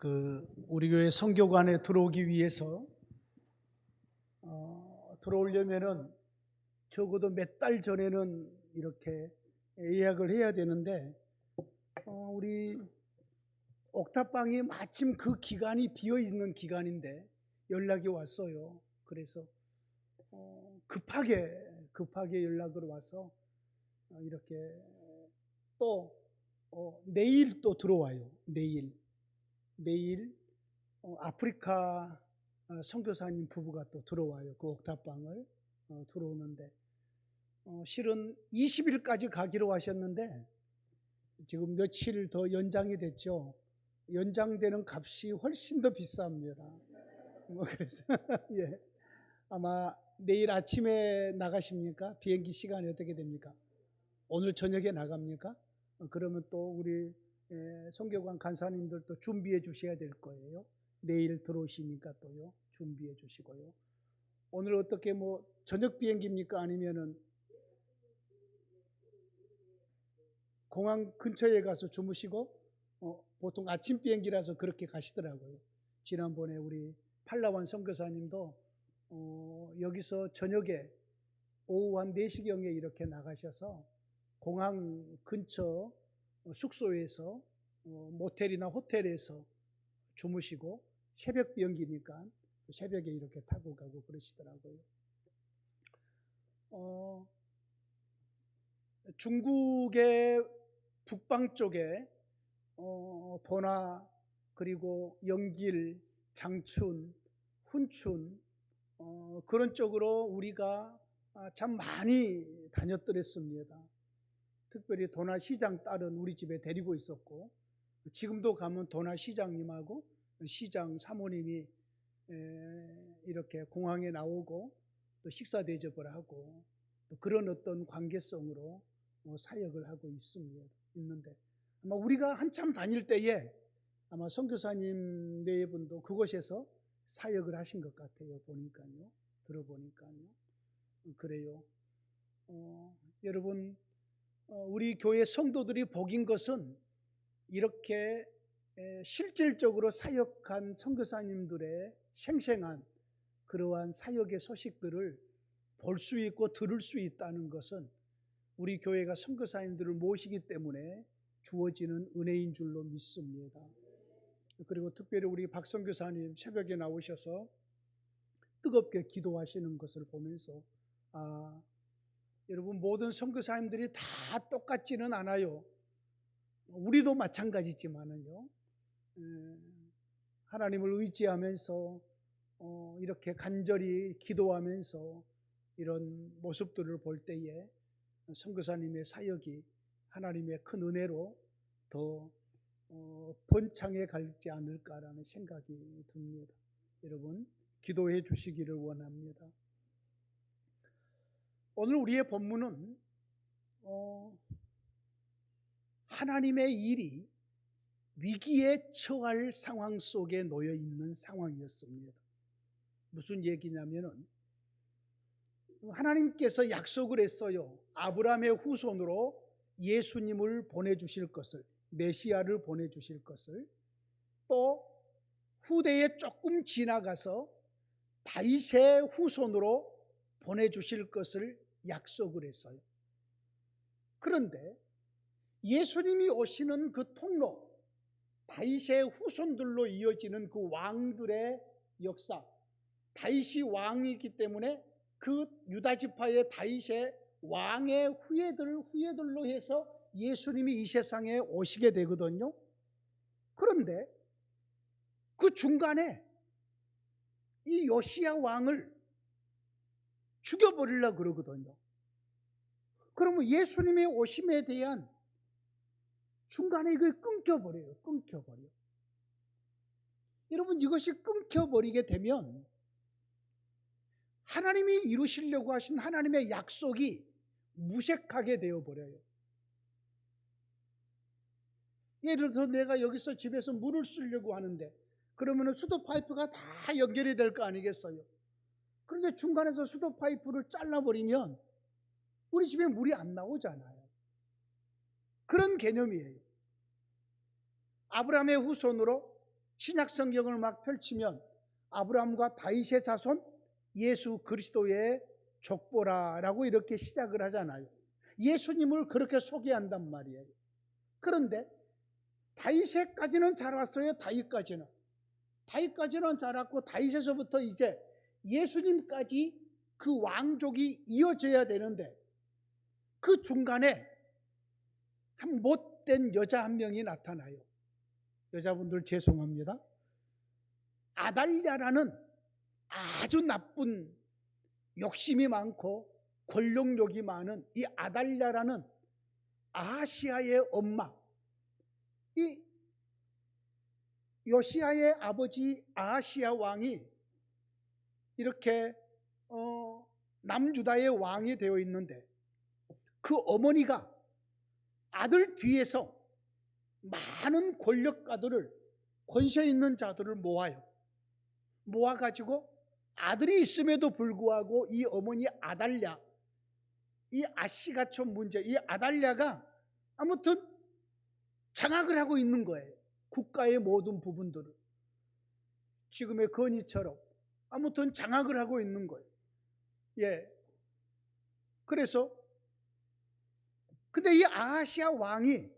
우리 교회 선교관에 들어오기 위해서 들어오려면은 적어도 몇 달 전에는 이렇게 예약을 해야 되는데 우리 옥탑방이 마침 그 기간이 비어 있는 기간인데 연락이 왔어요. 그래서 급하게 연락을 와서 이렇게 또 내일 또 들어와요. 내일 아프리카 선교사님 부부가 또 들어와요. 그 옥탑방을 들어오는데 실은 20일까지 가기로 하셨는데 지금 며칠 더 연장이 됐죠. 연장되는 값이 훨씬 더 비쌉니다. 그래서 예, 아마 내일 아침에 나가십니까? 비행기 시간이 어떻게 됩니까? 오늘 저녁에 나갑니까? 그러면 또 우리 선교관 간사님들도 준비해 주셔야 될 거예요. 내일 들어오시니까 또요, 준비해 주시고요. 오늘 어떻게 저녁 비행기입니까? 아니면은 공항 근처에 가서 주무시고 보통 아침 비행기라서 그렇게 가시더라고요. 지난번에 우리 팔라완 선교사님도 여기서 저녁에 오후 한 4시경에 이렇게 나가셔서 공항 근처 숙소에서 모텔이나 호텔에서 주무시고 새벽 비행기니까 새벽에 이렇게 타고 가고 그러시더라고요. 중국의 북방 쪽에 도나 그리고 영길, 장춘, 훈춘 그런 쪽으로 우리가 참 많이 다녔더랬습니다. 특별히 도나 시장 딸은 우리 집에 데리고 있었고 지금도 가면 도나 시장님하고 시장 사모님이 이렇게 공항에 나오고 또 식사 대접을 하고 또 그런 어떤 관계성으로 사역을 하고 있는데 아마 우리가 한참 다닐 때에 아마 선교사님 네 분도 그곳에서 사역을 하신 것 같아요. 보니까요, 들어보니까요. 그래요. 여러분, 우리 교회 성도들이 복인 것은 이렇게 실질적으로 사역한 선교사님들의 생생한 그러한 사역의 소식들을 볼 수 있고 들을 수 있다는 것은 우리 교회가 선교사님들을 모시기 때문에 주어지는 은혜인 줄로 믿습니다. 그리고 특별히 우리 박 선교사님 새벽에 나오셔서 뜨겁게 기도하시는 것을 보면서 여러분 모든 선교사님들이 다 똑같지는 않아요. 우리도 마찬가지지만은요. 하나님을 의지하면서 이렇게 간절히 기도하면서 이런 모습들을 볼 때에 선교사님의 사역이 하나님의 큰 은혜로 더 번창해 갈지 않을까라는 생각이 듭니다. 여러분 기도해 주시기를 원합니다. 오늘 우리의 본문은 하나님의 일이 위기에 처할 상황 속에 놓여 있는 상황이었습니다. 무슨 얘기냐면은 하나님께서 약속을 했어요. 아브라함의 후손으로 예수님을 보내주실 것을, 메시아를 보내주실 것을, 또 후대에 조금 지나가서 다윗의 후손으로 보내주실 것을 약속을 했어요. 그런데 예수님이 오시는 그 통로, 다윗의 후손들로 이어지는 그 왕들의 역사, 다윗이 왕이기 때문에 그 유다지파의 다윗의 왕의 후예들로 해서 예수님이 이 세상에 오시게 되거든요. 그런데 그 중간에 이 요시야 왕을 죽여버리려고 그러거든요. 그러면 예수님의 오심에 대한 중간에 이거 끊겨버려요. 여러분 이것이 끊겨버리게 되면 하나님이 이루시려고 하신 하나님의 약속이 무색하게 되어버려요. 예를 들어서 내가 여기서 집에서 물을 쓰려고 하는데 그러면 수도 파이프가 다 연결이 될 거 아니겠어요? 그런데 중간에서 수도 파이프를 잘라버리면 우리 집에 물이 안 나오잖아요. 그런 개념이에요. 아브라함의 후손으로 신약 성경을 막 펼치면 아브라함과 다윗의 자손 예수 그리스도의 족보라라고 이렇게 시작을 하잖아요. 예수님을 그렇게 소개한단 말이에요. 그런데 다윗에까지는 잘 왔어요. 다윗까지는 잘 왔고, 다윗에서부터 이제 예수님까지 그 왕족이 이어져야 되는데, 그 중간에 한 못된 여자 한 명이 나타나요. 여자분들 죄송합니다. 아달랴라는 아주 나쁜, 욕심이 많고 권력욕이 많은 이 아달랴라는 아하시아의 엄마, 이 요시야의 아버지 아하시아 왕이 이렇게 남유다의 왕이 되어 있는데, 그 어머니가 아들 뒤에서 많은 권력가들을, 권세 있는 자들을 모아가지고 아들이 있음에도 불구하고 이 어머니 아달랴, 이 아시가촌 문제, 이 아달랴가 아무튼 장악을 하고 있는 거예요. 국가의 모든 부분들을 지금의 건의처럼 아무튼 장악을 하고 있는 거예요. 예. 그래서 근데 이 아하시아 왕이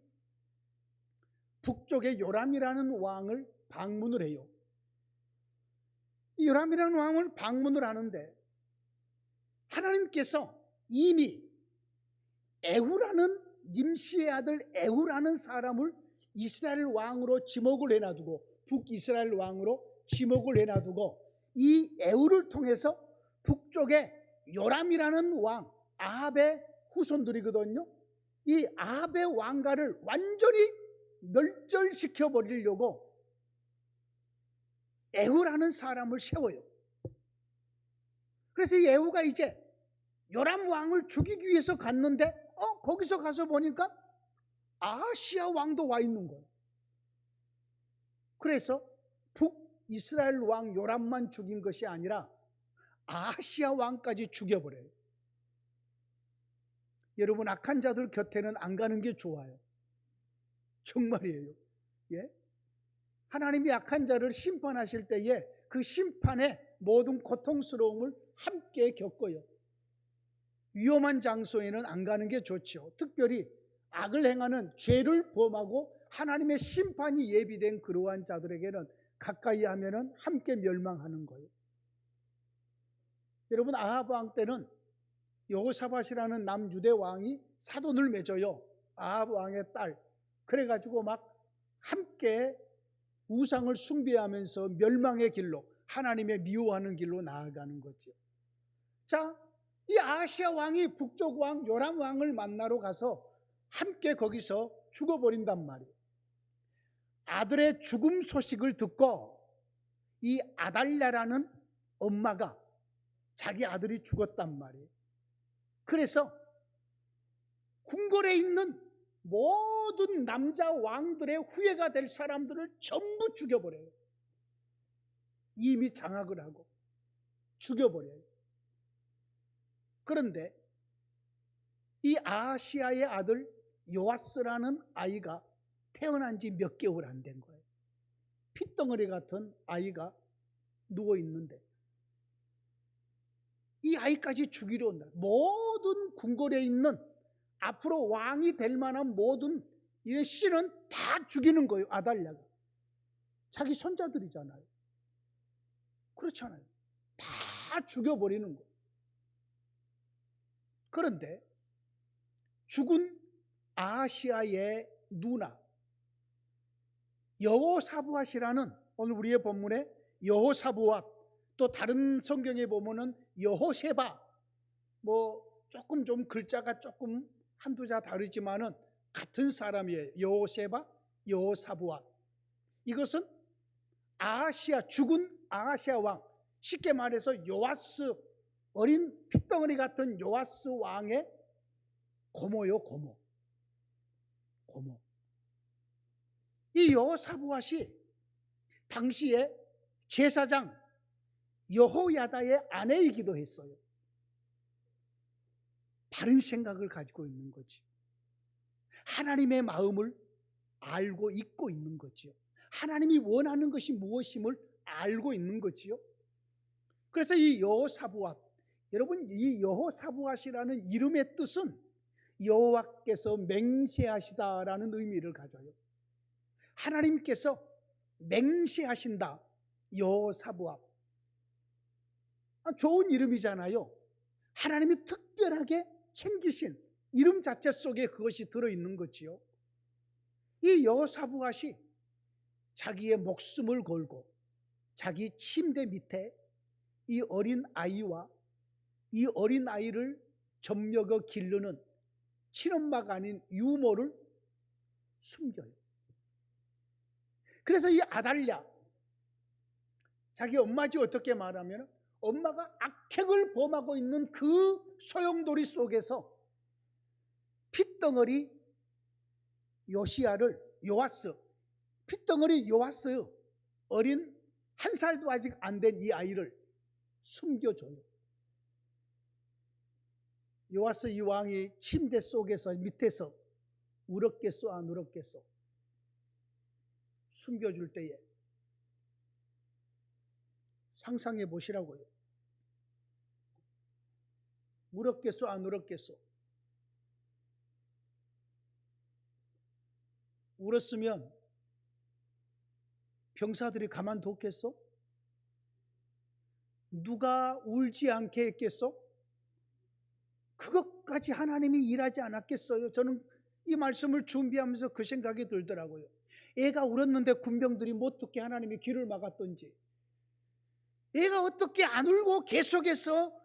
북쪽의 요람이라는 왕을 방문을 해요. 이 요람이라는 왕을 방문을 하는데, 하나님께서 이미 에후라는, 님시의 아들 에후라는 사람을 이스라엘 왕으로 지목을 해놔두고, 북이스라엘 왕으로 지목을 해놔두고, 이 에후를 통해서 북쪽에 요람이라는 왕, 아합의 후손들이거든요. 이 아합의 왕가를 완전히 멸절시켜 버리려고 에후라는 사람을 세워요. 그래서 이 에후가 이제 요람 왕을 죽이기 위해서 갔는데, 거기서 가서 보니까 아하시아 왕도 와 있는 거예요. 그래서 북이스라엘 왕 요람만 죽인 것이 아니라 아하시아 왕까지 죽여버려요. 여러분, 악한 자들 곁에는 안 가는 게 좋아요. 정말이에요. 예? 하나님이 악한 자를 심판하실 때에 그 심판의 모든 고통스러움을 함께 겪어요. 위험한 장소에는 안 가는 게 좋죠. 특별히 악을 행하는, 죄를 범하고 하나님의 심판이 예비된 그러한 자들에게는 가까이 하면은 함께 멸망하는 거예요. 여러분, 아합 왕 때는 여호사밧이라는 남유대 왕이 사돈을 맺어요. 아합 왕의 딸. 그래가지고 막 함께 우상을 숭배하면서 멸망의 길로, 하나님의 미워하는 길로 나아가는 거죠. 자, 이 아하시아 왕이 북쪽 왕 요람 왕을 만나러 가서 함께 거기서 죽어버린단 말이에요. 아들의 죽음 소식을 듣고 이 아달랴라는 엄마가 자기 아들이 죽었단 말이에요. 그래서 궁궐에 있는 모든 남자 왕들의 후예가 될 사람들을 전부 죽여버려요. 이미 장악을 하고 죽여버려요. 그런데 이 아하시아의 아들 요아스라는 아이가 태어난 지 몇 개월 안 된 거예요. 핏덩어리 같은 아이가 누워 있는데, 이 아이까지 죽이려 온다. 모든 궁궐에 있는 앞으로 왕이 될 만한 모든 이 씨는 다 죽이는 거예요. 아달랴가 자기 손자들이잖아요. 그렇잖아요. 다 죽여버리는 거예요. 그런데 죽은 아하시아의 누나 여호사부앗이라는, 오늘 우리의 본문에 여호사부앗, 또 다른 성경에 보면은 여호세바, 조금 좀 글자가 조금 한두 자 다르지만은 같은 사람이에요. 여호세바, 여호사부앗. 이것은 아하시아, 죽은 아하시아 왕, 쉽게 말해서 요아스, 어린 핏덩어리 같은 요아스 왕의 고모요, 고모. 이 여호사부앗이 당시에 제사장 여호야다의 아내이기도 했어요. 바른 생각을 가지고 있는 거지. 하나님의 마음을 알고 있고 있는 거죠. 하나님이 원하는 것이 무엇임을 알고 있는 거지요. 그래서 이 여호사부앗, 여러분 이 여호사부앗이라는 이름의 뜻은 여호와께서 맹세하시다라는 의미를 가져요. 하나님께서 맹세하신다. 여호사부앗. 좋은 이름이잖아요. 하나님이 특별하게 챙기신 이름 자체 속에 그것이 들어있는 거지요. 이 여호사부앗이 자기의 목숨을 걸고 자기 침대 밑에 이 어린 아이와 이 어린 아이를 젖먹여 기르는 친엄마가 아닌 유모를 숨겨요. 그래서 이 아달랴, 자기 엄마지 어떻게 말하면 엄마가 악행을 범하고 있는 그 소용돌이 속에서 핏덩어리 요아스, 핏덩어리 요아스 어린 한 살도 아직 안 된 이 아이를 숨겨줘요. 요아스 이 왕이 침대 속에서 밑에서 울었겠소 안 울었겠소? 숨겨줄 때에 상상해 보시라고요. 울었겠소 안 울었겠소? 울었으면 병사들이 가만뒀겠소? 누가 울지 않게 했겠소? 그것까지 하나님이 일하지 않았겠어요? 저는 이 말씀을 준비하면서 그 생각이 들더라고요. 애가 울었는데 군병들이 뭐 어떻게 하나님이 귀를 막았던지, 애가 어떻게 안 울고 계속해서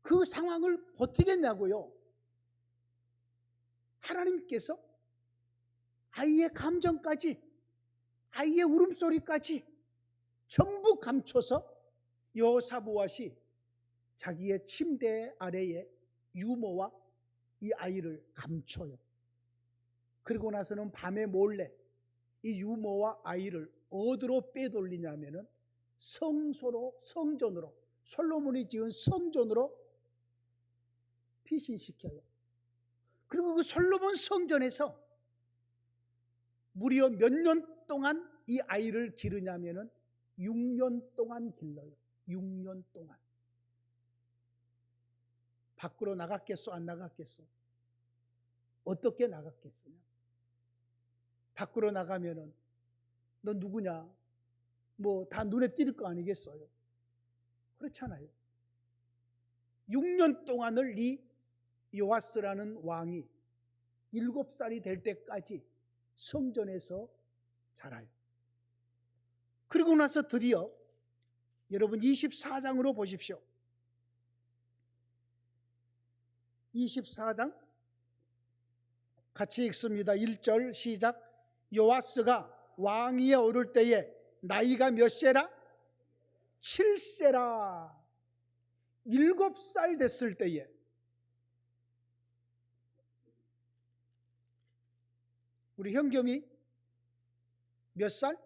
그 상황을 버티겠냐고요. 하나님께서 아이의 감정까지, 아이의 울음소리까지 전부 감춰서 여호사부앗이 자기의 침대 아래에 유모와 이 아이를 감춰요. 그리고 나서는 밤에 몰래 이 유모와 아이를 어디로 빼돌리냐면은 성전으로, 솔로몬이 지은 성전으로 피신시켜요. 그리고 그 솔로몬 성전에서 무려 몇 년 동안 이 아이를 기르냐면은 6년 동안 길러요. 6년 동안. 밖으로 나갔겠소 안 나갔겠소? 어떻게 나갔겠어요? 밖으로 나가면은 너 누구냐? 뭐 다 눈에 띌 거 아니겠어요? 그렇잖아요. 6년 동안을 이 요아스라는 왕이 7살이 될 때까지 성전에서 자라요. 그리고 나서 드디어 여러분 24장으로 보십시오. 24장 같이 읽습니다. 1절 시작. 요아스가 왕위에 오를 때에 나이가 몇 세라? 7세라. 7살 됐을 때에 우리 현겸이 몇 살?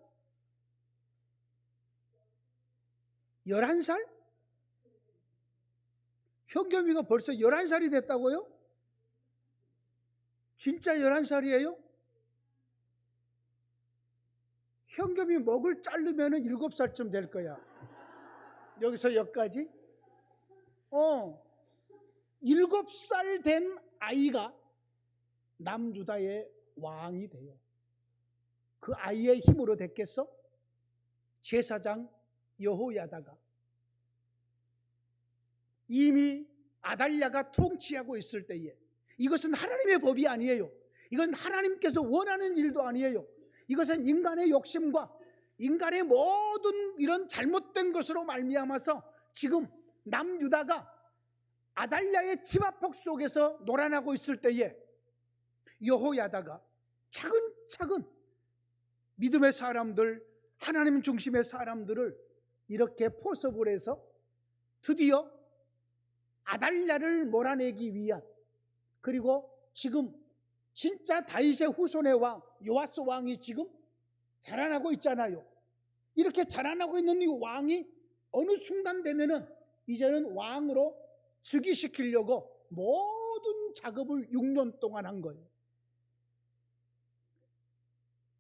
11살? 현겸이가 벌써 11살이 됐다고요? 진짜 11살이에요? 현겸이 목을 자르면 7살쯤 될 거야. 여기서 여기까지. 7살 된 아이가 남유다의 왕이 돼요. 그 아이의 힘으로 됐겠어? 제사장 여호야다가 이미 아달랴가 통치하고 있을 때에, 이것은 하나님의 법이 아니에요. 이건 하나님께서 원하는 일도 아니에요. 이것은 인간의 욕심과 인간의 모든 이런 잘못된 것으로 말미암아서 지금 남유다가 아달랴의 치마폭 속에서 놀아나고 있을 때에 여호야다가 차근차근 믿음의 사람들, 하나님 중심의 사람들을 이렇게 포섭을 해서 드디어 아달랴를 몰아내기 위한, 그리고 지금 진짜 다윗의 후손의 왕 요아스 왕이 지금 자라나고 있잖아요. 이렇게 자라나고 있는 이 왕이 어느 순간 되면은 이제는 왕으로 즉위시키려고 모든 작업을 6년 동안 한 거예요.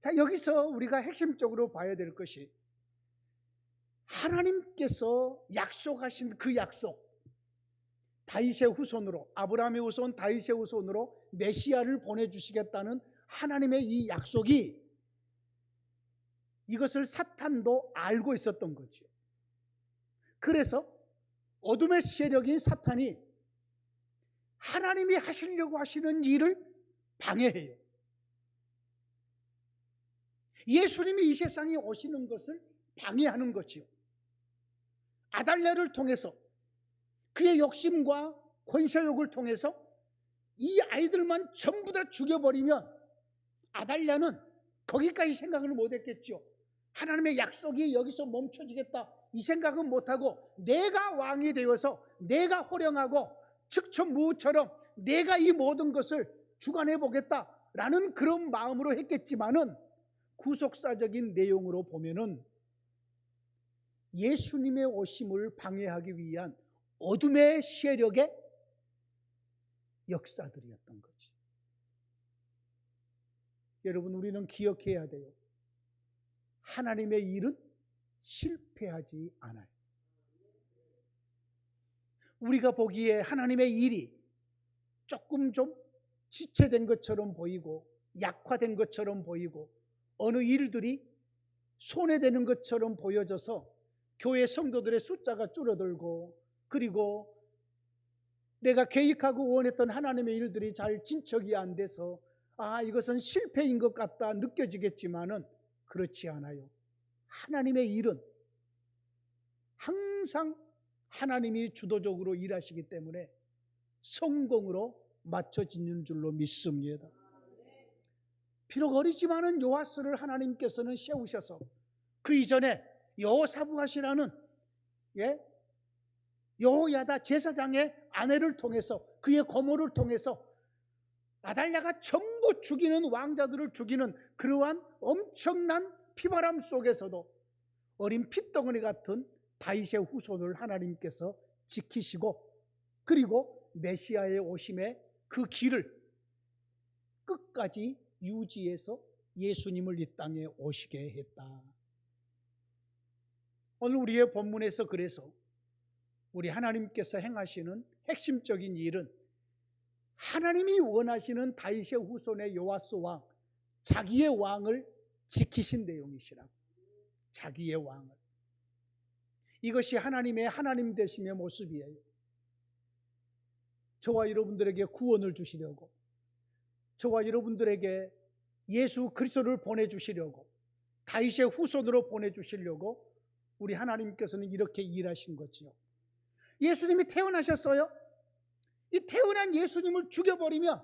자, 여기서 우리가 핵심적으로 봐야 될 것이 하나님께서 약속하신 그 약속, 다윗의 후손으로, 아브라함의 후손 다윗의 후손으로 메시아를 보내주시겠다는 하나님의 이 약속이, 이것을 사탄도 알고 있었던 거죠. 그래서 어둠의 세력인 사탄이 하나님이 하시려고 하시는 일을 방해해요. 예수님이 이 세상에 오시는 것을 방해하는 거지요. 아달랴를 통해서, 그의 욕심과 권세욕을 통해서 이 아이들만 전부 다 죽여버리면 아달랴는 거기까지 생각을 못했겠죠. 하나님의 약속이 여기서 멈춰지겠다 이 생각은 못하고, 내가 왕이 되어서 내가 호령하고 측천무후처럼 내가 이 모든 것을 주관해 보겠다라는 그런 마음으로 했겠지만은, 구속사적인 내용으로 보면은 예수님의 오심을 방해하기 위한 어둠의 세력의 역사들이었던 거지. 여러분, 우리는 기억해야 돼요. 하나님의 일은 실패하지 않아요. 우리가 보기에 하나님의 일이 조금 좀 지체된 것처럼 보이고 약화된 것처럼 보이고 어느 일들이 손해되는 것처럼 보여져서 교회 성도들의 숫자가 줄어들고, 그리고 내가 계획하고 원했던 하나님의 일들이 잘 진척이 안 돼서 이것은 실패인 것 같다 느껴지겠지만은 그렇지 않아요. 하나님의 일은 항상 하나님이 주도적으로 일하시기 때문에 성공으로 맞춰지는 줄로 믿습니다. 비록 어리지만은 요아스를 하나님께서는 세우셔서 그 이전에 여호사부앗이라는 여호야다 제사장의 아내를 통해서, 그의 고모를 통해서 아달랴가 전부 죽이는, 왕자들을 죽이는 그러한 엄청난 피바람 속에서도 어린 핏덩어리 같은 다윗의 후손을 하나님께서 지키시고, 그리고 메시아의 오심의 그 길을 끝까지 유지해서 예수님을 이 땅에 오시게 했다. 오늘 우리의 본문에서 그래서 우리 하나님께서 행하시는 핵심적인 일은 하나님이 원하시는 다윗의 후손의 요아스 왕, 자기의 왕을 지키신 내용이시라고. 자기의 왕을. 이것이 하나님의 하나님 되심의 모습이에요. 저와 여러분들에게 구원을 주시려고, 저와 여러분들에게 예수 그리스도를 보내주시려고, 다윗의 후손으로 보내주시려고 우리 하나님께서는 이렇게 일하신 거지요. 예수님이 태어나셨어요. 이 태어난 예수님을 죽여버리면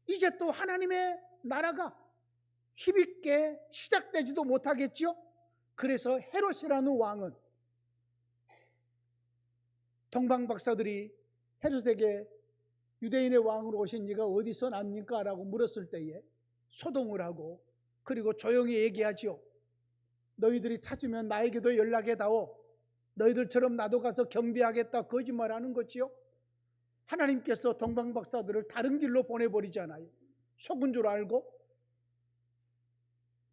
이제 또 하나님의 나라가 힘있게 시작되지도 못하겠죠. 그래서 헤롯이라는 왕은, 동방박사들이 헤롯에게 유대인의 왕으로 오신 이가 어디서 납니까? 라고 물었을 때에 소동을 하고, 그리고 조용히 얘기하죠. 너희들이 찾으면 나에게도 연락해다오. 너희들처럼 나도 가서 경비하겠다 거짓말하는 거지요. 하나님께서 동방박사들을 다른 길로 보내버리잖아요. 속은 줄 알고.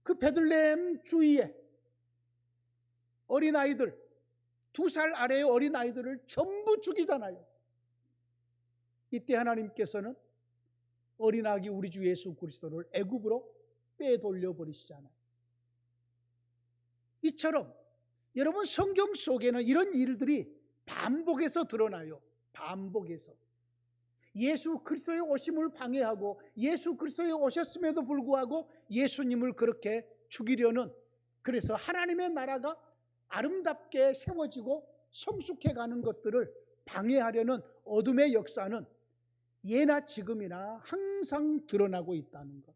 그 베들레헴 주위에 어린아이들, 2살 아래의 어린아이들을 전부 죽이잖아요. 이때 하나님께서는 어린아기 우리 주 예수 그리스도를 애굽으로 빼돌려 버리시잖아요. 이처럼 여러분, 성경 속에는 이런 일들이 반복해서 드러나요. 반복해서 예수 그리스도의 오심을 방해하고, 예수 그리스도의 오셨음에도 불구하고 예수님을 그렇게 죽이려는, 그래서 하나님의 나라가 아름답게 세워지고 성숙해가는 것들을 방해하려는 어둠의 역사는 예나 지금이나 항상 드러나고 있다는 것.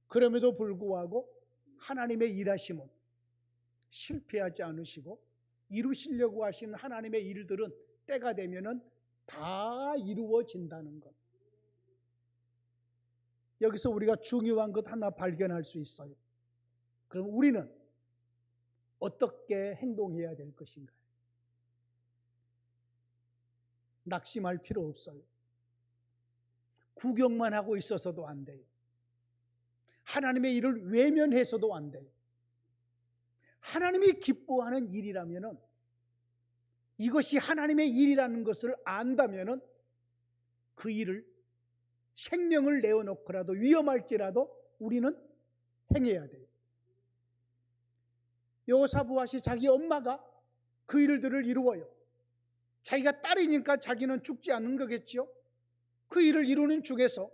그럼에도 불구하고 하나님의 일하심은 실패하지 않으시고, 이루시려고 하신 하나님의 일들은 때가 되면은 다 이루어진다는 것. 여기서 우리가 중요한 것 하나 발견할 수 있어요. 그럼 우리는 어떻게 행동해야 될 것인가요? 낙심할 필요 없어요. 구경만 하고 있어서도 안 돼요. 하나님의 일을 외면해서도 안 돼요. 하나님이 기뻐하는 일이라면은, 이것이 하나님의 일이라는 것을 안다면은 그 일을 생명을 내어놓고라도 위험할지라도 우리는 행해야 돼요. 여호사부앗이 자기 엄마가 그 일들을 이루어요. 자기가 딸이니까 자기는 죽지 않는 거겠죠. 그 일을 이루는 중에서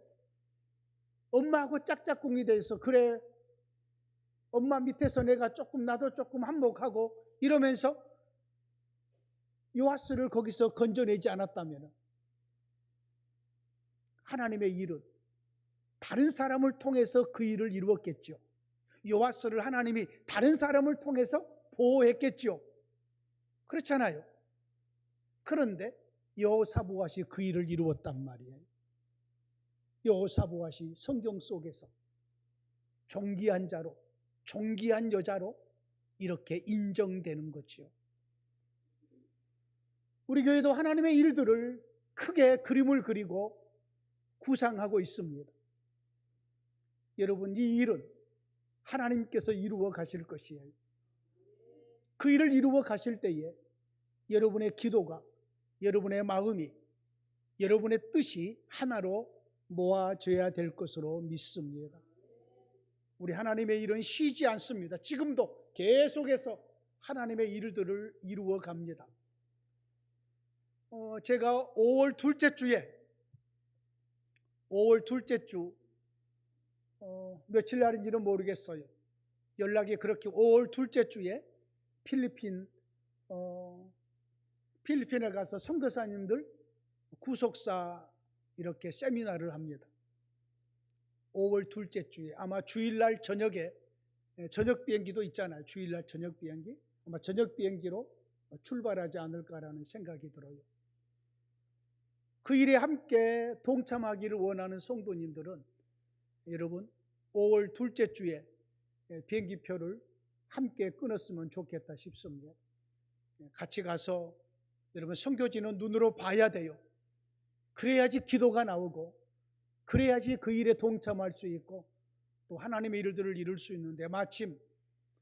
엄마하고 짝짝꿍이 돼서, 그래 엄마 밑에서 내가 조금, 나도 조금 한몫하고 이러면서 요아스를 거기서 건져내지 않았다면 하나님의 일은 다른 사람을 통해서 그 일을 이루었겠죠. 요아스를 하나님이 다른 사람을 통해서 보호했겠죠. 그렇잖아요. 그런데 여호사부앗이 그 일을 이루었단 말이에요. 여호사부앗이 성경 속에서 존귀한 자로, 존귀한 여자로 이렇게 인정되는 거죠. 우리 교회도 하나님의 일들을 크게 그림을 그리고 구상하고 있습니다. 여러분, 이 일은 하나님께서 이루어 가실 것이에요. 그 일을 이루어 가실 때에 여러분의 기도가, 여러분의 마음이, 여러분의 뜻이 하나로 모아져야 될 것으로 믿습니다. 우리 하나님의 일은 쉬지 않습니다. 지금도 계속해서 하나님의 일들을 이루어 갑니다. 제가 5월 둘째 주 며칠 날인지는 모르겠어요. 연락이 그렇게 5월 둘째 주에 필리핀에 가서 선교사님들 구속사 이렇게 세미나를 합니다. 5월 둘째 주에 아마 주일날 저녁에, 저녁 비행기도 있잖아요. 주일날 저녁 비행기, 아마 저녁 비행기로 출발하지 않을까라는 생각이 들어요. 그 일에 함께 동참하기를 원하는 성도님들은 여러분 5월 둘째 주에 비행기표를 함께 끊었으면 좋겠다 싶습니다. 같이 가서 여러분 선교지는 눈으로 봐야 돼요. 그래야지 기도가 나오고, 그래야지 그 일에 동참할 수 있고 또 하나님의 일들을 이룰 수 있는데, 마침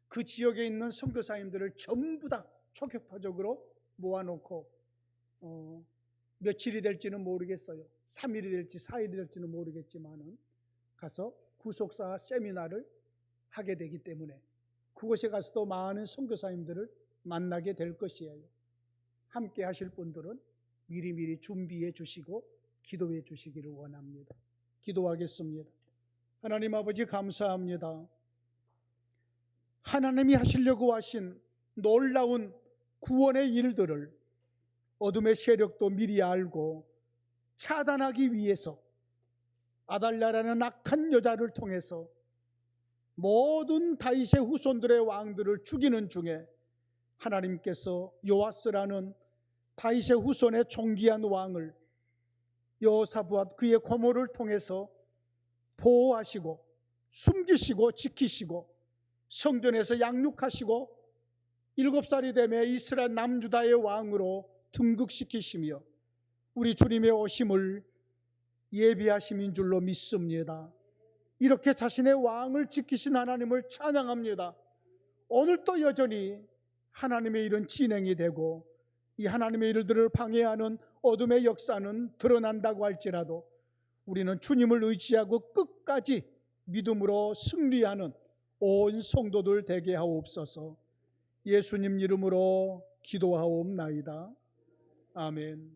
그 지역에 있는 선교사님들을 전부 다 초격파적으로 모아놓고 며칠이 될지는 모르겠어요. 3일이 될지 4일이 될지는 모르겠지만은 가서 구속사 세미나를 하게 되기 때문에 그곳에 가서도 많은 선교사님들을 만나게 될 것이에요. 함께 하실 분들은 미리미리 준비해 주시고 기도해 주시기를 원합니다. 기도하겠습니다. 하나님 아버지, 감사합니다. 하나님이 하시려고 하신 놀라운 구원의 일들을 어둠의 세력도 미리 알고 차단하기 위해서 아달랴라는 악한 여자를 통해서 모든 다윗의 후손들의 왕들을 죽이는 중에 하나님께서 요아스라는 다윗의 후손의 존귀한 왕을 여호사부앗 그의 고모를 통해서 보호하시고 숨기시고 지키시고 성전에서 양육하시고 7살이 되매 이스라엘 남유다의 왕으로 등극시키시며 우리 주님의 오심을 예비하심인 줄로 믿습니다. 이렇게 자신의 왕을 지키신 하나님을 찬양합니다. 오늘도 여전히 하나님의 일은 진행이 되고 이 하나님의 일들을 방해하는 어둠의 역사는 드러난다고 할지라도 우리는 주님을 의지하고 끝까지 믿음으로 승리하는 온 성도들 되게 하옵소서. 예수님 이름으로 기도하옵나이다. 아멘.